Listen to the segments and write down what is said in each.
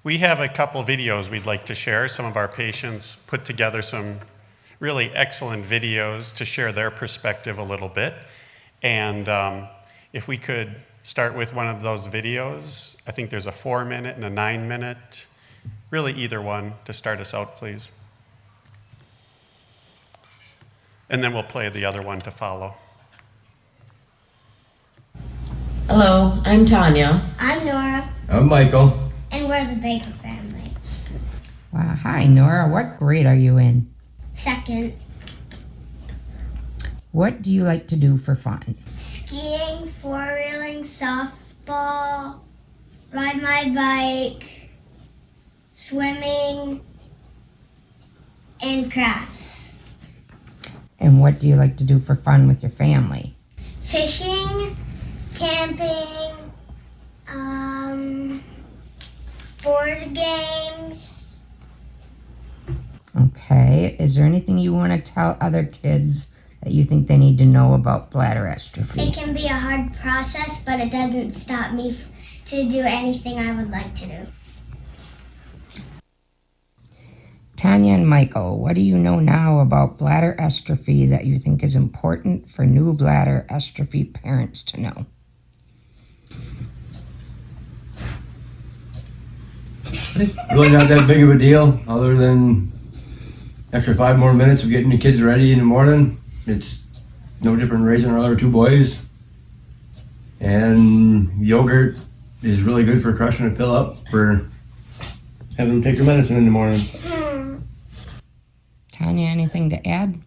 We have a couple videos we'd like to share. Some of our patients put together some really excellent videos to share their perspective a little bit. And if we could start with one of those videos, I think there's a 4-minute and a 9-minute, really either one to start us out, please. And then we'll play the other one to follow. Hello, I'm Tanya. I'm Nora. I'm Michael. And we're the Baker family. Wow, hi Nora, what grade are you in? Second, What do you like to do for fun? skiing, four-wheeling, softball, ride my bike, swimming, and crafts. And what do you like to do for fun with your family? Fishing, camping, board games. Okay, is there anything you want to tell other kids that you think they need to know about bladder atrophy? It can be a hard process, but it doesn't stop me to do anything I would like to do. Tanya and Michael, what do you know now about bladder atrophy that you think is important for new bladder atrophy parents to know? Really not that big of a deal, other than extra 5 more minutes of getting the kids ready in the morning. It's no different than raising our other 2 boys. And yogurt is really good for crushing a pill up for having them take their medicine in the morning. Tanya, anything to add?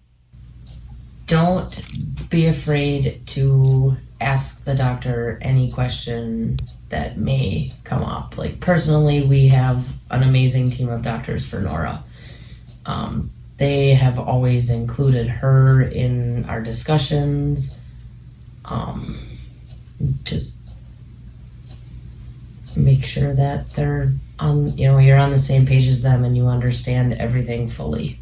Don't be afraid to ask the doctor any question that may come up. Like personally, we have an amazing team of doctors for Nora. They have always included her in our discussions. Just make sure that they're on, you're on the same page as them and you understand everything fully.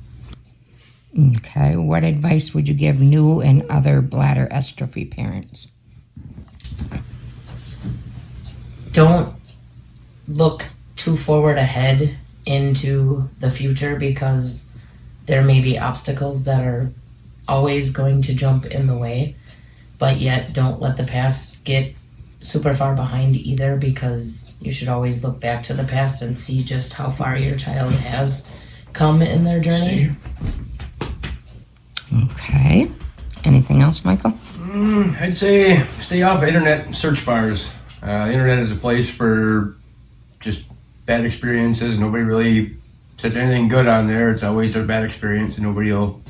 Okay, what advice would you give new and other bladder atrophy parents? Don't look too forward ahead into the future because there may be obstacles that are always going to jump in the way, but yet don't let the past get super far behind either, because you should always look back to the past and see just how far your child has come in their journey. Okay, anything else, Michael? I'd say stay off internet search bars. Internet is a place for just bad experiences. Nobody really says anything good on there. It's always a bad experience, and nobody will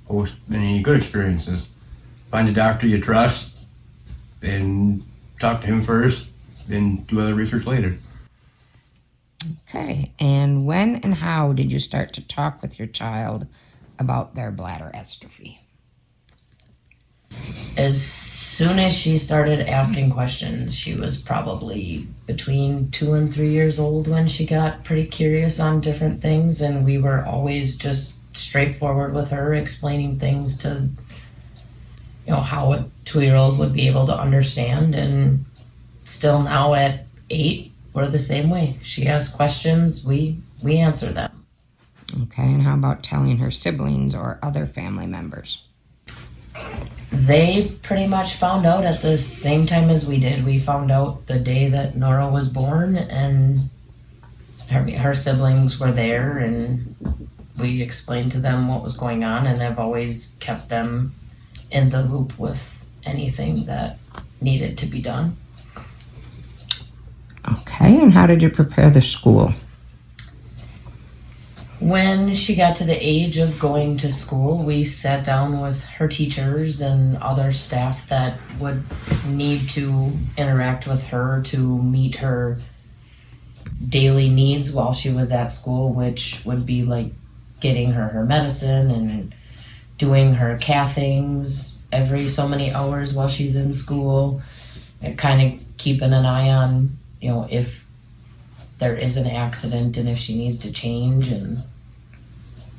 post any good experiences. Find a doctor you trust and talk to him first, then do other research later. Okay, and when and how did you start to talk with your child about their bladder atrophy? As soon as she started asking questions, she was probably between 2 and 3 years old when she got pretty curious on different things, and we were always just straightforward with her, explaining things to, how a 2-year-old would be able to understand. And still now at 8, we're the same way. She asks questions, we answer them. Okay, and how about telling her siblings or other family members? They pretty much found out at the same time as we did. We found out the day that Nora was born, and her siblings were there, and we explained to them what was going on, and I've always kept them in the loop with anything that needed to be done. Okay, and how did you prepare the school? When she got to the age of going to school, we sat down with her teachers and other staff that would need to interact with her to meet her daily needs while she was at school, which would be like getting her medicine and doing her cathings every so many hours while she's in school, and kind of keeping an eye on, if there is an accident and if she needs to change and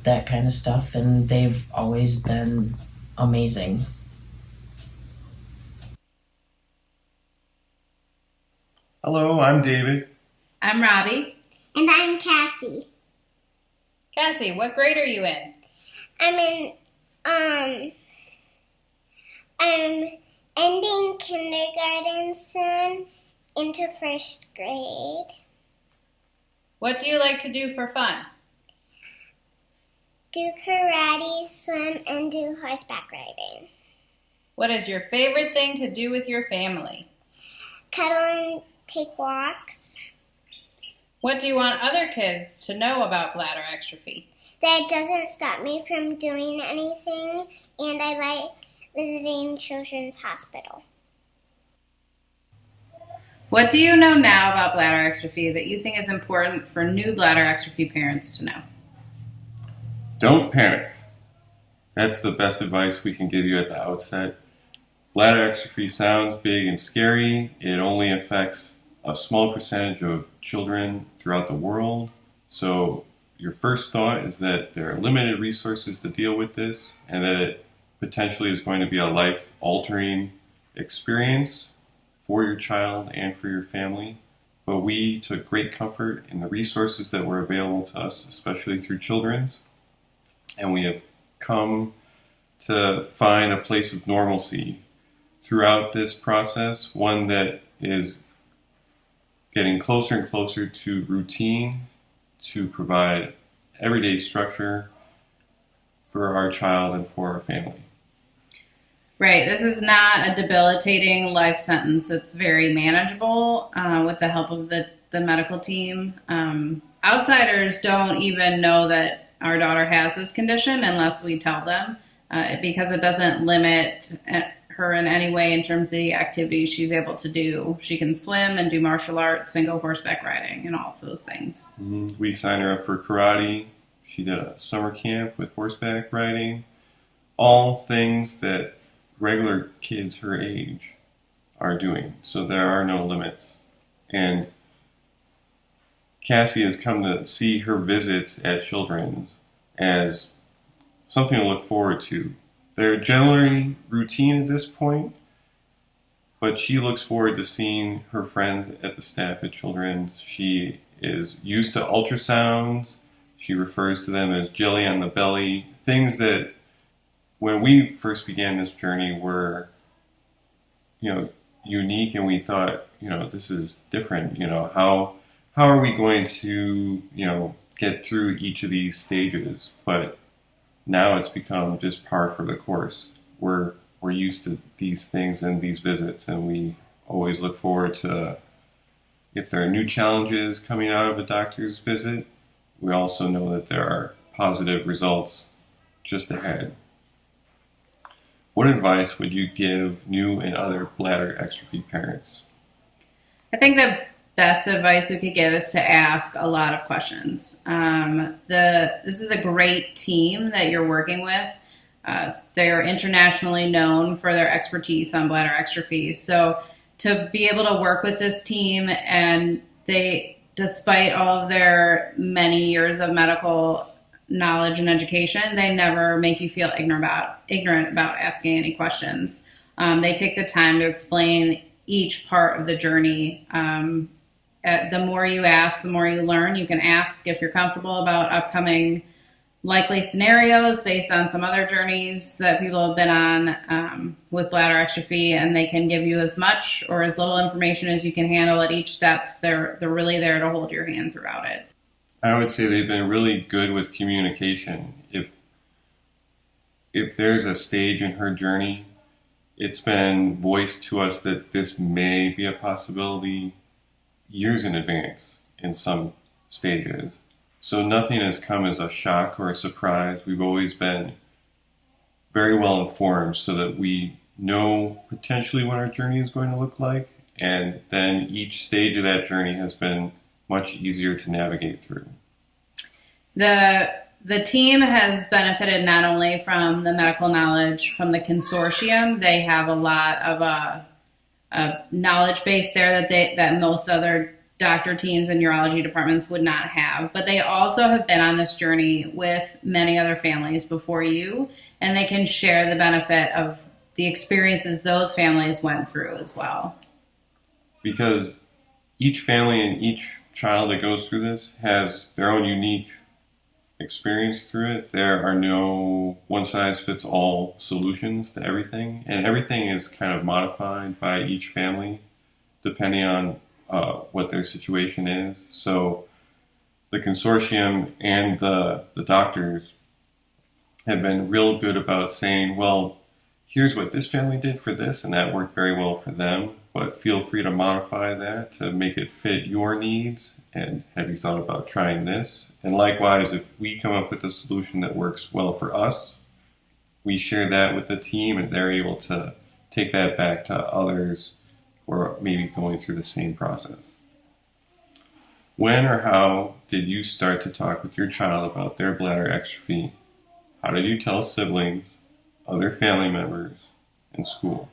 that kind of stuff. And they've always been amazing. Hello, I'm David. I'm Robbie. And I'm Cassie. Cassie, what grade are you in? I'm ending kindergarten soon into first grade. What do you like to do for fun? Do karate, swim, and do horseback riding. What is your favorite thing to do with your family? Cuddle and take walks. What do you want other kids to know about bladder exstrophy? That doesn't stop me from doing anything, and I like visiting Children's Hospital. What do you know now about bladder exstrophy that you think is important for new bladder exstrophy parents to know? Don't panic. That's the best advice we can give you at the outset. Bladder exstrophy sounds big and scary. It only affects a small percentage of children throughout the world. So your first thought is that there are limited resources to deal with this and that it potentially is going to be a life-altering experience for your child and for your family. But we took great comfort in the resources that were available to us, especially through Children's. And we have come to find a place of normalcy throughout this process, one that is getting closer and closer to routine to provide everyday structure for our child and for our family. Right. This is not a debilitating life sentence. It's very manageable with the help of the medical team. Outsiders don't even know that our daughter has this condition unless we tell them because it doesn't limit her in any way in terms of the activities she's able to do. She can swim and do martial arts and go horseback riding and all of those things. Mm-hmm. We signed her up for karate. She did a summer camp with horseback riding. All things that regular kids her age are doing. So there are no limits. And Cassie has come to see her visits at Children's as something to look forward to. They're generally routine at this point, but she looks forward to seeing her friends at the staff at Children's. She is used to ultrasounds. She refers to them as jelly on the belly, things that when we first began this journey were, unique, and we thought, this is different. How are we going to, get through each of these stages? But now it's become just par for the course. We're used to these things and these visits, and we always look forward to if there are new challenges coming out of a doctor's visit. We also know that there are positive results just ahead. What advice would you give new and other bladder exstrophy parents? I think the best advice we could give is to ask a lot of questions. This is a great team that you're working with. They're internationally known for their expertise on bladder exstrophy. So to be able to work with this team, and they, despite all of their many years of medical knowledge and education, they never make you feel ignorant about asking any questions. They take the time to explain each part of the journey. The more you ask, the more you learn. You can ask if you're comfortable about upcoming likely scenarios based on some other journeys that people have been on with bladder exstrophy, and they can give you as much or as little information as you can handle at each step. They're really there to hold your hand throughout it. I would say they've been really good with communication. If there's a stage in her journey, it's been voiced to us that this may be a possibility years in advance in some stages. So nothing has come as a shock or a surprise. We've always been very well informed so that we know potentially what our journey is going to look like. And then each stage of that journey has been much easier to navigate through. The team has benefited not only from the medical knowledge from the consortium. They have a lot of a knowledge base there that most other doctor teams and urology departments would not have. But they also have been on this journey with many other families before you, and they can share the benefit of the experiences those families went through as well. Because each family and each child that goes through this has their own unique experience through it. There are no one-size-fits-all solutions to everything, and everything is kind of modified by each family depending on what their situation is. So the consortium and the doctors have been real good about saying, well, here's what this family did for this, and that worked very well for them, but feel free to modify that to make it fit your needs, and have you thought about trying this? And likewise, if we come up with a solution that works well for us, we share that with the team, and they're able to take that back to others who are maybe going through the same process. When or how did you start to talk with your child about their bladder exstrophy? How did you tell siblings, other family members, and school?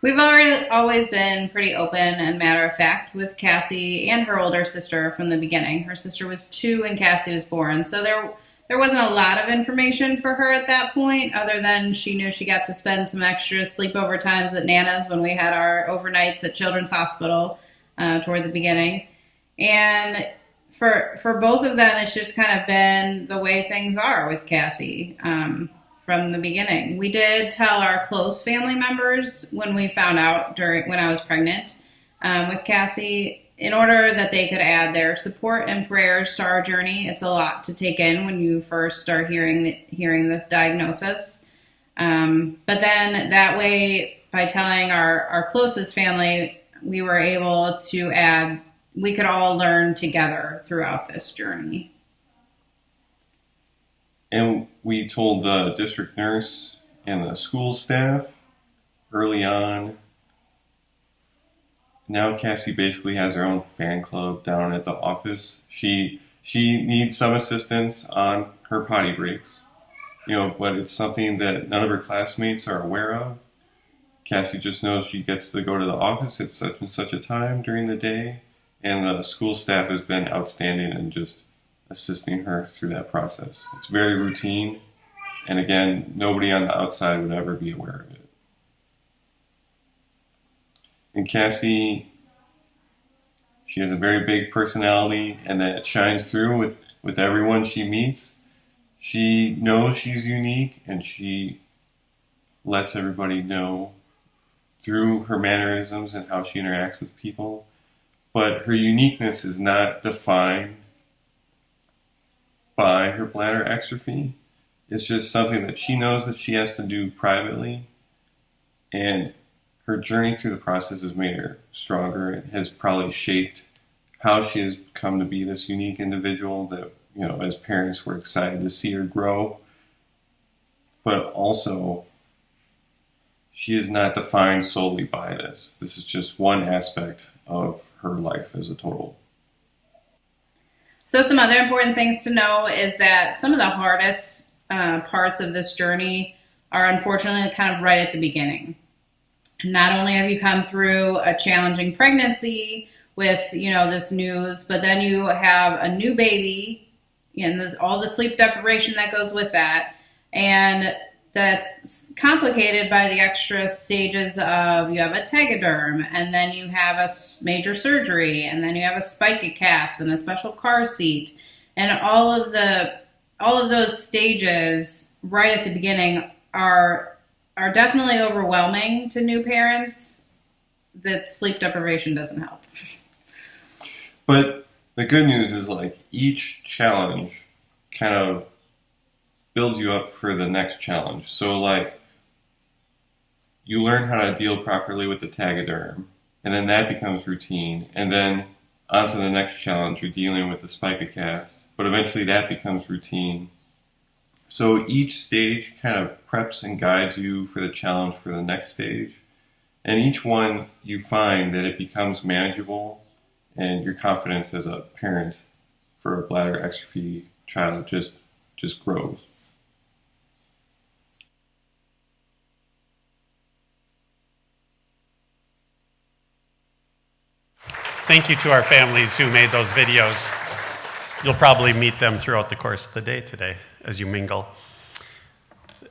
We've always been pretty open and matter of fact with Cassie and her older sister from the beginning. Her sister was 2 when Cassie was born, so there wasn't a lot of information for her at that point, other than she knew she got to spend some extra sleepover times at Nana's when we had our overnights at Children's Hospital toward the beginning. And for both of them, it's just kind of been the way things are with Cassie from the beginning. We did tell our close family members when we found out when I was pregnant with Cassie, in order that they could add their support and prayers to our journey. It's a lot to take in when you first start hearing the diagnosis. But then that way, by telling our closest family, we were able to add, we could all learn together throughout this journey. And we told the district nurse and the school staff early on. Now Cassie basically has her own fan club down at the office. She needs some assistance on her potty breaks, but it's something that none of her classmates are aware of. Cassie just knows she gets to go to the office at such and such a time during the day, and the school staff has been outstanding in just assisting her through that process. It's very routine, and again, nobody on the outside would ever be aware of it. And Cassie, she has a very big personality, and that shines through with everyone she meets. She knows she's unique, and she lets everybody know through her mannerisms and how she interacts with people. But her uniqueness is not defined by her bladder exstrophy. It's just something that she knows that she has to do privately, and her journey through the process has made her stronger and has probably shaped how she has come to be this unique individual that, as parents, we're excited to see her grow. But also, she is not defined solely by this. This is just one aspect of her life as a total. So some other important things to know is that some of the hardest parts of this journey are unfortunately kind of right at the beginning. Not only have you come through a challenging pregnancy with, this news, but then you have a new baby and all the sleep deprivation that goes with that. And that's complicated by the extra stages of, you have a tegaderm, and then you have a major surgery, and then you have a spica cast and a special car seat. And all of those stages right at the beginning are definitely overwhelming to new parents. That sleep deprivation doesn't help. But the good news is, each challenge kind of builds you up for the next challenge. So, you learn how to deal properly with the tegaderm, and then that becomes routine. And then on to the next challenge, you're dealing with the spica cast, but eventually that becomes routine. So each stage kind of preps and guides you for the challenge for the next stage. And each one, you find that it becomes manageable, and your confidence as a parent for a bladder exstrophy child just grows. Thank you to our families who made those videos. You'll probably meet them throughout the course of the day today as you mingle.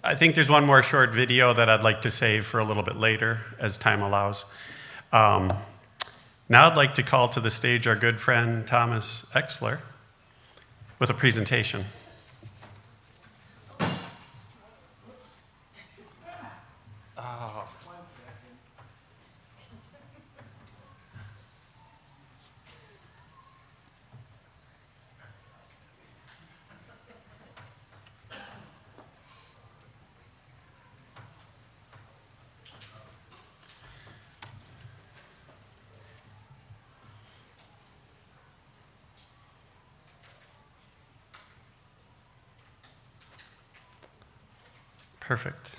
I think there's one more short video that I'd like to save for a little bit later as time allows. Now I'd like to call to the stage our good friend Thomas Exler with a presentation. Perfect.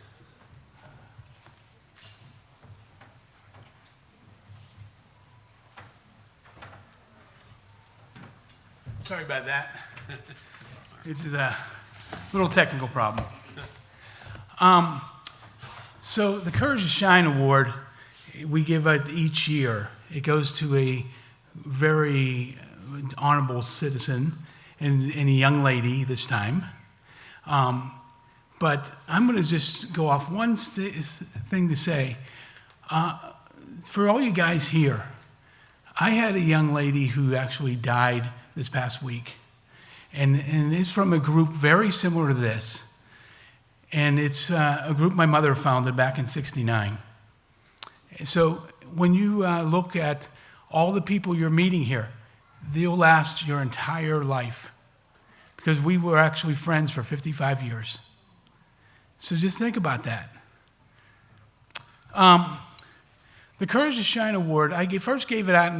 Sorry about that. It's a little technical problem. So the Courage to Shine Award, we give it each year. It goes to a very honorable citizen and a young lady this time. But I'm going to just go off one thing to say. For all you guys here, I had a young lady who actually died this past week. And it's from a group very similar to this. And it's a group my mother founded back in '69. So when you look at all the people you're meeting here, they'll last your entire life. Because we were actually friends for 55 years. So just think about that. The Courage to Shine Award, I first gave it out in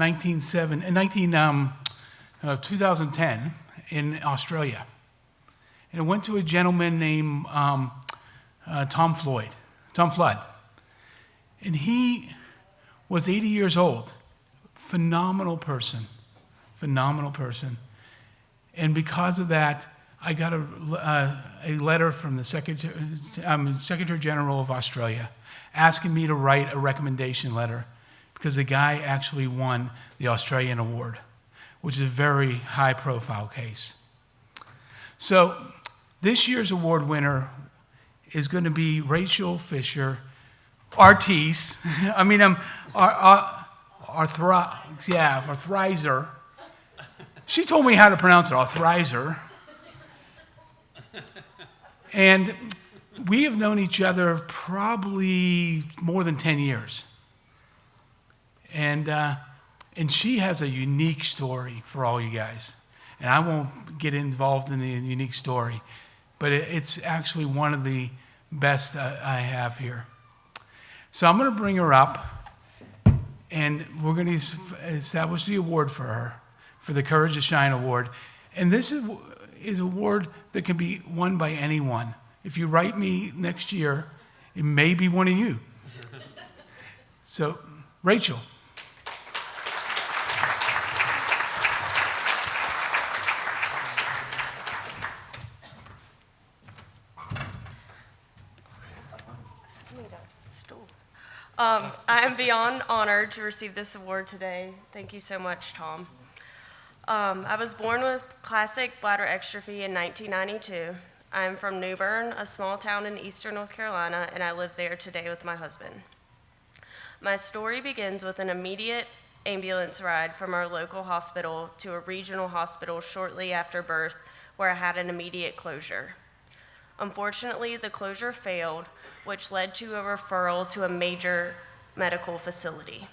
2010 in Australia. And it went to a gentleman named Tom Flood. And he was 80 years old. Phenomenal person. And because of that, I got a letter from the Secretary General of Australia asking me to write a recommendation letter because the guy actually won the Australian award, which is a very high-profile case. So this year's award winner is going to be Rachel Fisher Althizer. Althizer. She told me how to pronounce it, Althizer. And we have known each other probably more than 10 years. And she has a unique story for all you guys. And I won't get involved in the unique story, but it's actually one of the best I have here. So I'm going to bring her up, and we're going to establish the award for her, for the Courage to Shine Award. And this is an award that can be won by anyone. If you write me next year, it may be one of you. So, Rachel. I am beyond honored to receive this award today. Thank you so much, Tom. I was born with classic bladder exstrophy in 1992. I'm from New Bern, a small town in eastern North Carolina, and I live there today with my husband. My story begins with an immediate ambulance ride from our local hospital to a regional hospital shortly after birth, where I had an immediate closure. Unfortunately, the closure failed, which led to a referral to a major medical facility.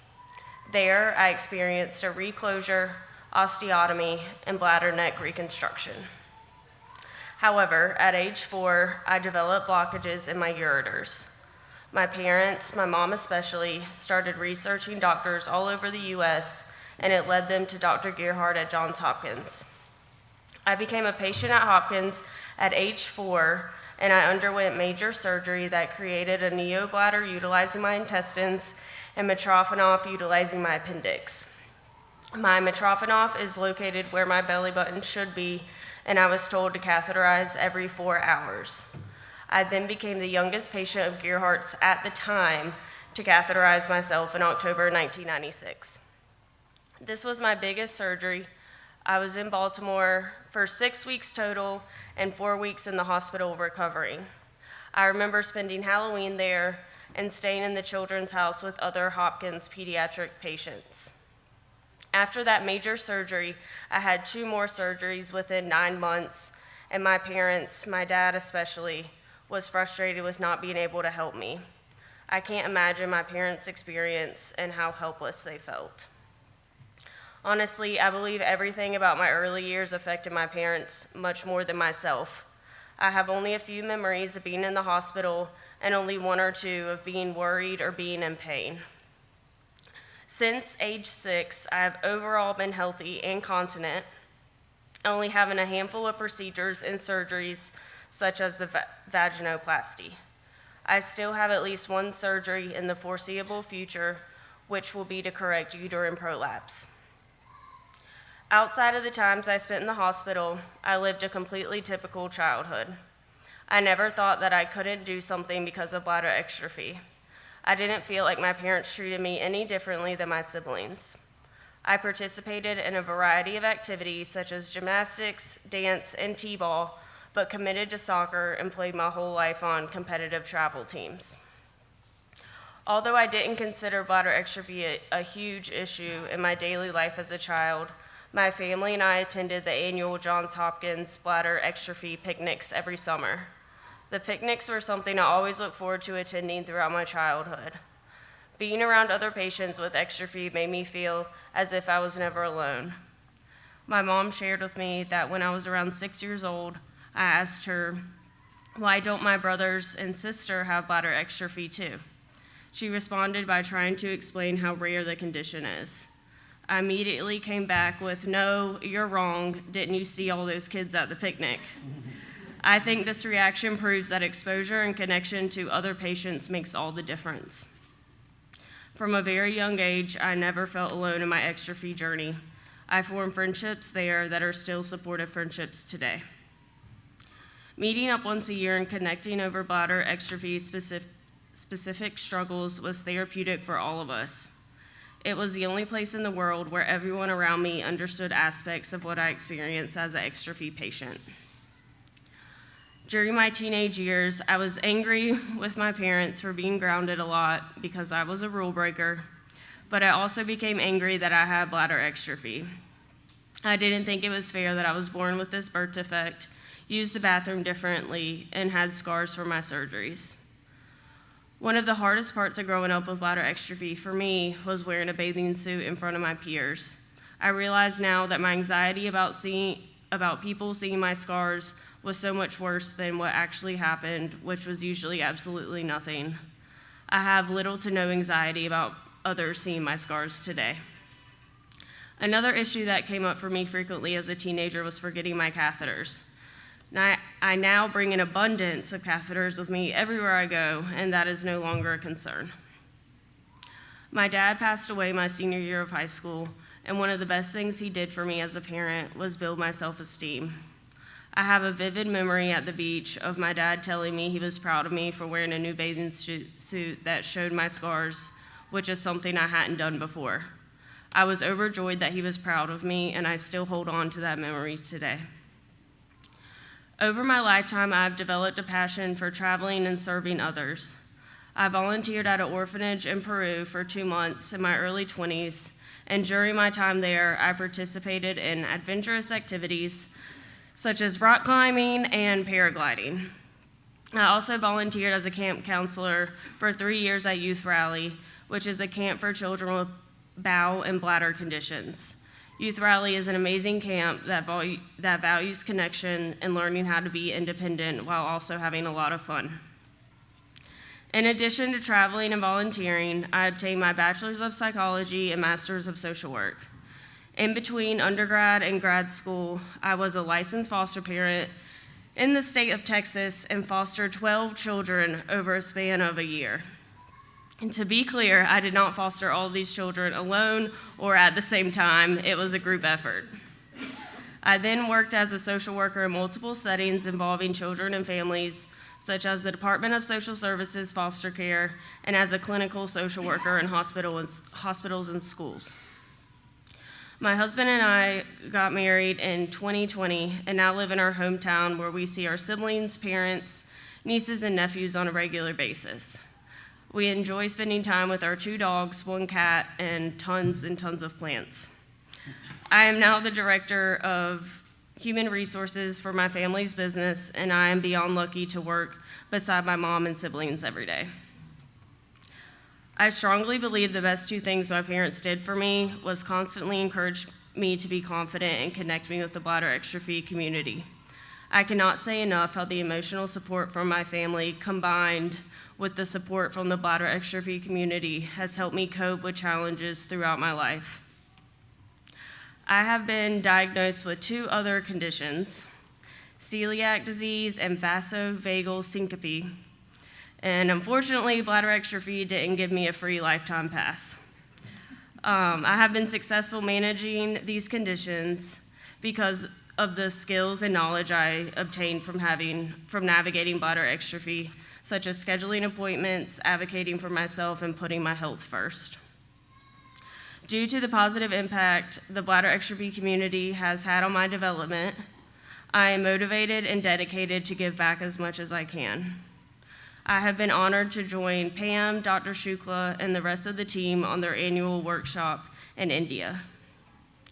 There, I experienced a reclosure, osteotomy, and bladder neck reconstruction. However, at age 4, I developed blockages in my ureters. My parents, my mom especially, started researching doctors all over the US, and it led them to Dr. Gerhardt at Johns Hopkins. I became a patient at Hopkins at age 4, and I underwent major surgery that created a neobladder utilizing my intestines and Mitrophanoff utilizing my appendix. My Mitrophanoff is located where my belly button should be, and I was told to catheterize every 4 hours. I then became the youngest patient of Gerhardt's at the time to catheterize myself in October 1996. This was my biggest surgery. I was in Baltimore for 6 weeks total and 4 weeks in the hospital recovering. I remember spending Halloween there and staying in the children's house with other Hopkins pediatric patients. After that major surgery, I had 2 more surgeries within 9 months, and my parents, my dad especially, was frustrated with not being able to help me. I can't imagine my parents' experience and how helpless they felt. Honestly, I believe everything about my early years affected my parents much more than myself. I have only a few memories of being in the hospital and only 1 or 2 of being worried or being in pain. Since age 6, I have overall been healthy and continent, only having a handful of procedures and surgeries such as the vaginoplasty. I still have at least 1 surgery in the foreseeable future, which will be to correct uterine prolapse. Outside of the times I spent in the hospital, I lived a completely typical childhood. I never thought that I couldn't do something because of bladder exstrophy. I didn't feel like my parents treated me any differently than my siblings. I participated in a variety of activities such as gymnastics, dance, and t-ball, but committed to soccer and played my whole life on competitive travel teams. Although I didn't consider bladder exstrophy a huge issue in my daily life as a child, my family and I attended the annual Johns Hopkins bladder exstrophy picnics every summer. The picnics were something I always looked forward to attending throughout my childhood. Being around other patients with exstrophy made me feel as if I was never alone. My mom shared with me that when I was around 6 years old, I asked her, "Why don't my brothers and sister have bladder exstrophy too?" She responded by trying to explain how rare the condition is. I immediately came back with, "No, you're wrong. Didn't you see all those kids at the picnic?" I think this reaction proves that exposure and connection to other patients makes all the difference. From a very young age, I never felt alone in my exstrophy journey. I formed friendships there that are still supportive friendships today. Meeting up once a year and connecting over bladder exstrophy specific struggles was therapeutic for all of us. It was the only place in the world where everyone around me understood aspects of what I experienced as an exstrophy patient. During my teenage years, I was angry with my parents for being grounded a lot because I was a rule breaker, but I also became angry that I had bladder exstrophy. I didn't think it was fair that I was born with this birth defect, used the bathroom differently, and had scars from my surgeries. One of the hardest parts of growing up with bladder exstrophy for me was wearing a bathing suit in front of my peers. I realize now that my anxiety about people seeing my scars was so much worse than what actually happened, which was usually absolutely nothing. I have little to no anxiety about others seeing my scars today. Another issue that came up for me frequently as a teenager was forgetting my catheters. I now bring an abundance of catheters with me everywhere I go, and that is no longer a concern. My dad passed away my senior year of high school, and one of the best things he did for me as a parent was build my self-esteem. I have a vivid memory at the beach of my dad telling me he was proud of me for wearing a new bathing suit that showed my scars, which is something I hadn't done before. I was overjoyed that he was proud of me, and I still hold on to that memory today. Over my lifetime, I've developed a passion for traveling and serving others. I volunteered at an orphanage in Peru for 2 months in my early 20s, and during my time there, I participated in adventurous activities such as rock climbing and paragliding. I also volunteered as a camp counselor for 3 years at Youth Rally, which is a camp for children with bowel and bladder conditions. Youth Rally is an amazing camp that values connection and learning how to be independent while also having a lot of fun. In addition to traveling and volunteering, I obtained my Bachelor's of Psychology and Master's of Social Work. In between undergrad and grad school, I was a licensed foster parent in the state of Texas and fostered 12 children over a span of a year. And to be clear, I did not foster all these children alone or at the same time. It was a group effort. I then worked as a social worker in multiple settings involving children and families, such as the Department of Social Services foster care, and as a clinical social worker in hospitals and schools. My husband and I got married in 2020 and now live in our hometown where we see our siblings, parents, nieces, and nephews on a regular basis. We enjoy spending time with our 2 dogs, 1 cat, and tons of plants. I am now the director of human resources for my family's business, and I am beyond lucky to work beside my mom and siblings every day. I strongly believe the best two things my parents did for me was constantly encourage me to be confident and connect me with the bladder extrophy community. I cannot say enough how the emotional support from my family combined with the support from the bladder extrophy community has helped me cope with challenges throughout my life. I have been diagnosed with two other conditions, celiac disease and vasovagal syncope. And unfortunately, bladder extrophy didn't give me a free lifetime pass. I have been successful managing these conditions because of the skills and knowledge I obtained from navigating bladder extrophy, such as scheduling appointments, advocating for myself, and putting my health first. Due to the positive impact the bladder extrophy community has had on my development, I am motivated and dedicated to give back as much as I can. I have been honored to join Pam, Dr. Shukla, and the rest of the team on their annual workshop in India.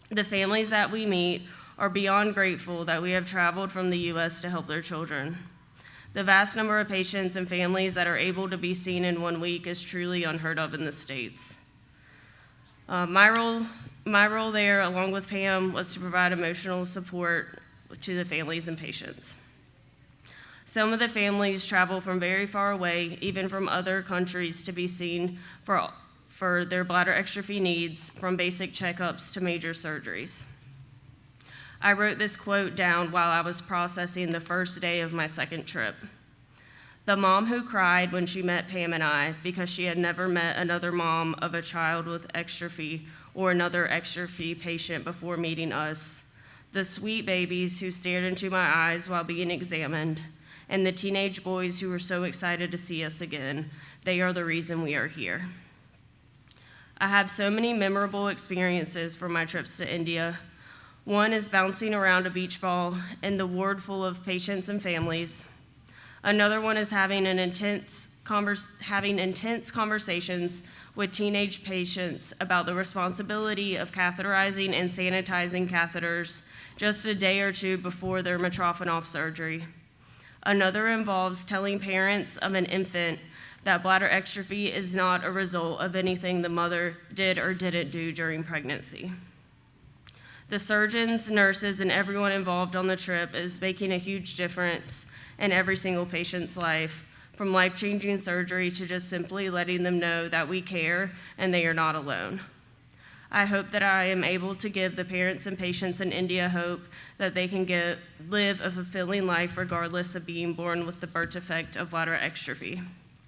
The families that we meet are beyond grateful that we have traveled from the U.S. to help their children. The vast number of patients and families that are able to be seen in 1 week is truly unheard of in the States. My role there, along with Pam, was to provide emotional support to the families and patients. Some of the families travel from very far away, even from other countries, to be seen for their bladder extrophy needs, from basic checkups to major surgeries. I wrote this quote down while I was processing the first day of my second trip. The mom who cried when she met Pam and I because she had never met another mom of a child with extrophy or another extrophy patient before meeting us, the sweet babies who stared into my eyes while being examined, and the teenage boys who were so excited to see us again, they are the reason we are here. I have so many memorable experiences from my trips to India. One is bouncing around a beach ball in the ward full of patients and families. Another one is having intense conversations with teenage patients about the responsibility of catheterizing and sanitizing catheters just a day or two before their Mitrofanoff surgery. Another involves telling parents of an infant that bladder extrophy is not a result of anything the mother did or didn't do during pregnancy. The surgeons, nurses, and everyone involved on the trip is making a huge difference in every single patient's life, from life-changing surgery to just simply letting them know that we care and they are not alone. I hope that I am able to give the parents and patients in India hope that they can live a fulfilling life regardless of being born with the birth defect of bladder extrophy.